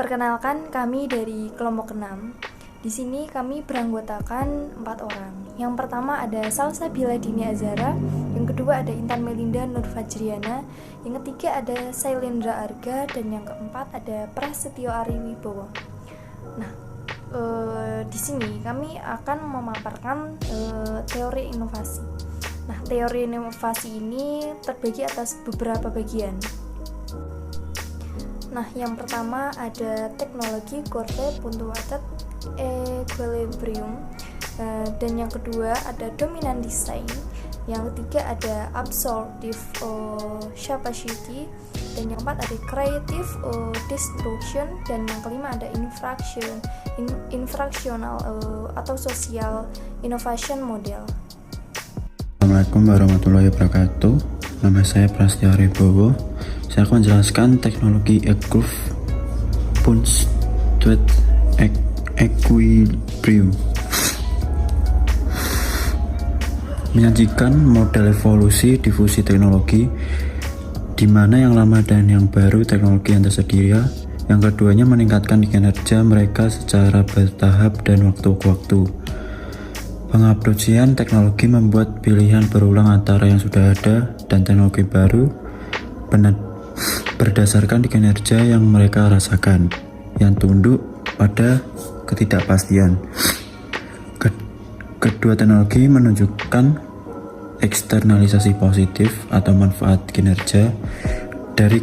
Perkenalkan, kami dari kelompok 6. Di sini kami beranggotakan 4 orang. Yang pertama ada Salsabila Dini Azhara, yang kedua ada Intan Melinda Nur Fajriana, yang ketiga ada Sailendra Arga, dan yang keempat ada Prasetyo Ari Wibowo. Nah, di sini kami akan memaparkan teori inovasi. Nah, teori inovasi ini terbagi atas beberapa bagian. Nah, yang pertama ada teknologi Corte Puntuated Equilibrium, dan yang kedua ada dominant design, yang ketiga ada absorptive capacity, dan yang keempat ada creative destruction, dan yang kelima ada infractional atau social innovation model. Assalamualaikum warahmatullahi wabarakatuh. Nama saya Prasetyo Ari Wibowo. Saya akan menjelaskan teknologi Puntuated Equilibrium. Menyajikan model evolusi difusi teknologi di mana yang lama dan yang baru teknologi yang tersedia. Yang keduanya meningkatkan kinerja mereka secara bertahap dan waktu ke waktu. Pengabdian teknologi membuat pilihan berulang antara yang sudah ada dan teknologi baru berdasarkan kinerja yang mereka rasakan, yang tunduk pada ketidakpastian. Kedua teknologi menunjukkan eksternalisasi positif atau manfaat kinerja dari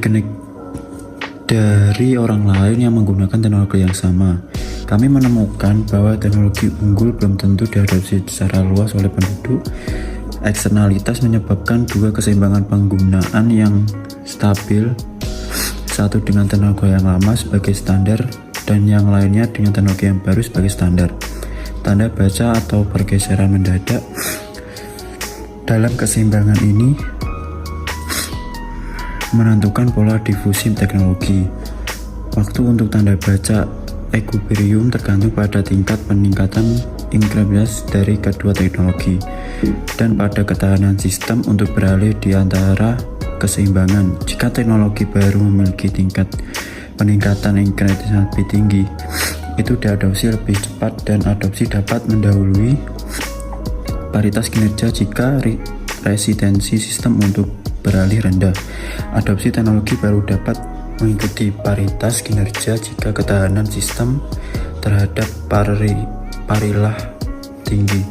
orang lain yang menggunakan teknologi yang sama. Kami menemukan bahwa teknologi unggul belum tentu diadopsi secara luas oleh penduduk. Eksternalitas menyebabkan dua keseimbangan penggunaan yang stabil, satu dengan teknologi yang lama sebagai standar dan yang lainnya dengan teknologi yang baru sebagai standar. Tanda baca atau pergeseran mendadak dalam keseimbangan ini menentukan pola difusi teknologi. Waktu untuk tanda baca equilibrium tergantung pada tingkat peningkatan inkrementas dari kedua teknologi dan pada ketahanan sistem untuk beralih di antara keseimbangan. Jika teknologi baru memiliki tingkat peningkatan inkrementas lebih tinggi, itu diadopsi lebih cepat dan adopsi dapat mendahului paritas kinerja jika resistensi sistem untuk beralih rendah. Adopsi teknologi baru dapat mengikuti paritas kinerja jika ketahanan sistem terhadap parilah tinggi.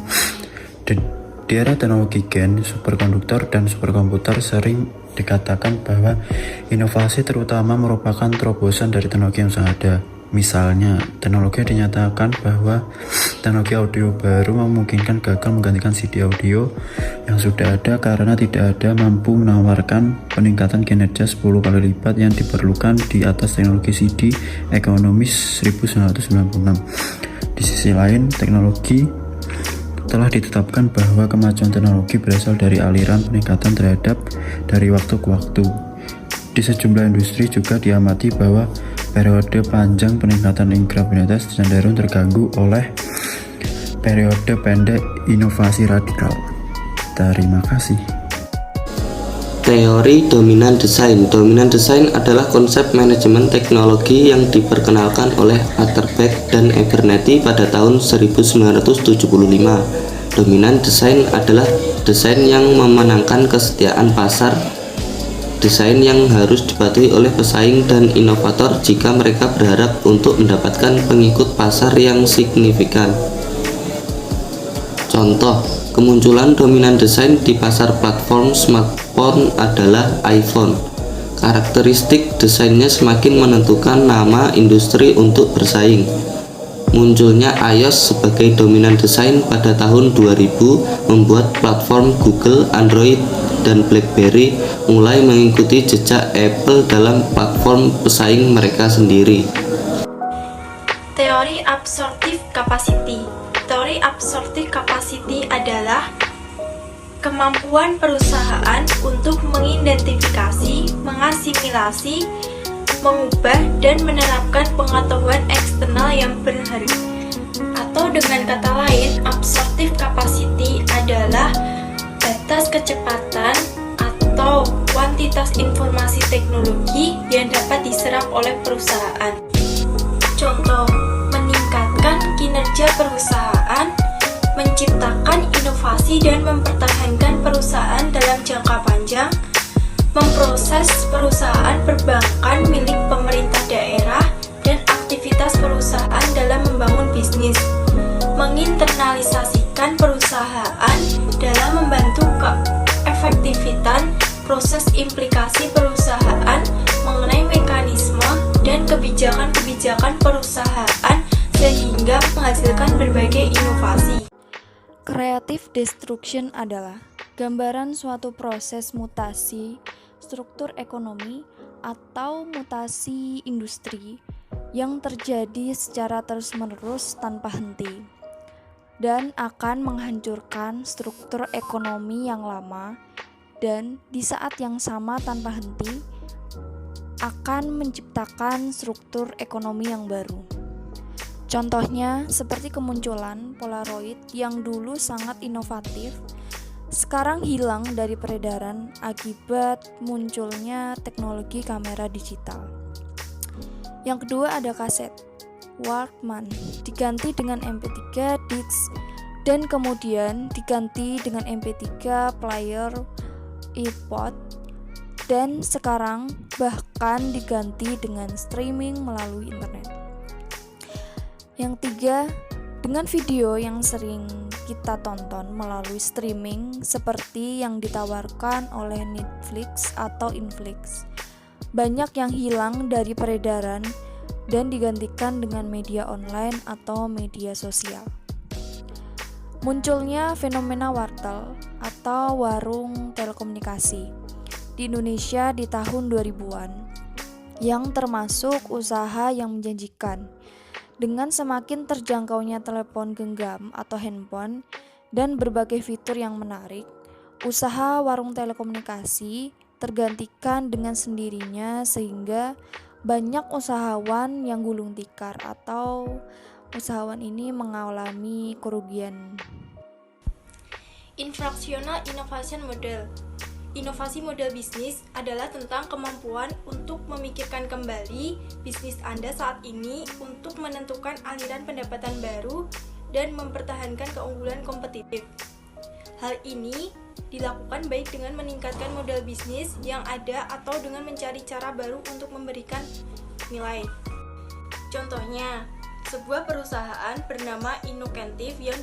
Di era teknologi gen, superkonduktor dan superkomputer sering dikatakan bahwa inovasi terutama merupakan terobosan dari teknologi yang sudah ada. Misalnya, teknologi dinyatakan bahwa teknologi audio baru memungkinkan gagal menggantikan CD audio yang sudah ada karena tidak ada mampu menawarkan peningkatan kinerja 10 kali lipat yang diperlukan di atas teknologi CD ekonomis 1996. Di sisi lain, teknologi telah ditetapkan bahwa kemajuan teknologi berasal dari aliran peningkatan dari waktu ke waktu. Di sejumlah industri juga diamati bahwa periode panjang peningkatan inkrementas cenderung terganggu oleh periode pendek inovasi radikal. Terima kasih. Teori dominant design. Dominant design adalah konsep manajemen teknologi yang diperkenalkan oleh Atterbeck dan Abernethy pada tahun 1975. Dominant design adalah desain yang memenangkan kesetiaan pasar, desain yang harus dipatuhi oleh pesaing dan inovator jika mereka berharap untuk mendapatkan pengikut pasar yang signifikan. Contoh, kemunculan dominan desain di pasar platform smartphone adalah iPhone. Karakteristik desainnya semakin menentukan nama industri untuk bersaing. Munculnya iOS sebagai dominan desain pada tahun 2000 membuat platform Google, Android, dan BlackBerry mulai mengikuti jejak Apple dalam platform pesaing mereka sendiri. Teori absorptive capacity. Teori absorptive capacity adalah kemampuan perusahaan untuk mengidentifikasi, mengasimilasi, mengubah, dan menerapkan pengetahuan eksternal yang berharga. Atau dengan kata lain, absorptive capacity adalah batas kecepatan atau kuantitas informasi teknologi yang dapat diserap oleh perusahaan. kerja perusahaan, menciptakan inovasi dan mempertahankan perusahaan dalam jangka panjang, memproses perusahaan perbankan milik pemerintah daerah, dan aktivitas perusahaan dalam membangun bisnis, menginternalisasikan perusahaan dalam membantu keefektifan proses implikasi perusahaan mengenai mekanisme dan kebijakan-kebijakan perusahaan sehingga menghasilkan berbagai inovasi. Creative destruction adalah gambaran suatu proses mutasi struktur ekonomi atau mutasi industri yang terjadi secara terus-menerus tanpa henti dan akan menghancurkan struktur ekonomi yang lama dan di saat yang sama tanpa henti akan menciptakan struktur ekonomi yang baru. Contohnya seperti kemunculan Polaroid yang dulu sangat inovatif, sekarang hilang dari peredaran akibat munculnya teknologi kamera digital. Yang kedua ada kaset Walkman, diganti dengan MP3 disc dan kemudian diganti dengan MP3 player iPod dan sekarang bahkan diganti dengan streaming melalui internet. Yang tiga, dengan video yang sering kita tonton melalui streaming seperti yang ditawarkan oleh Netflix atau Inflix. Banyak yang hilang dari peredaran dan digantikan dengan media online atau media sosial. Munculnya fenomena wartel atau warung telekomunikasi di Indonesia di tahun 2000-an yang termasuk usaha yang menjanjikan. Dengan semakin terjangkaunya telepon genggam atau handphone dan berbagai fitur yang menarik, usaha warung telekomunikasi tergantikan dengan sendirinya sehingga banyak usahawan yang gulung tikar atau usahawan ini mengalami kerugian. Infractional innovation model. Inovasi model bisnis adalah tentang kemampuan untuk memikirkan kembali bisnis Anda saat ini untuk menentukan aliran pendapatan baru dan mempertahankan keunggulan kompetitif. Hal ini dilakukan baik dengan meningkatkan model bisnis yang ada atau dengan mencari cara baru untuk memberikan nilai. Contohnya, sebuah perusahaan bernama Inokentif yang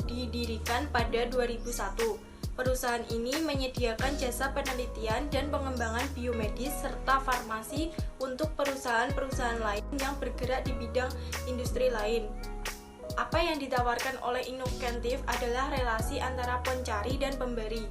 didirikan pada 2001. Perusahaan ini menyediakan jasa penelitian dan pengembangan biomedis serta farmasi untuk perusahaan-perusahaan lain yang bergerak di bidang industri lain. Apa yang ditawarkan oleh Inokentif adalah relasi antara pencari dan pemberi.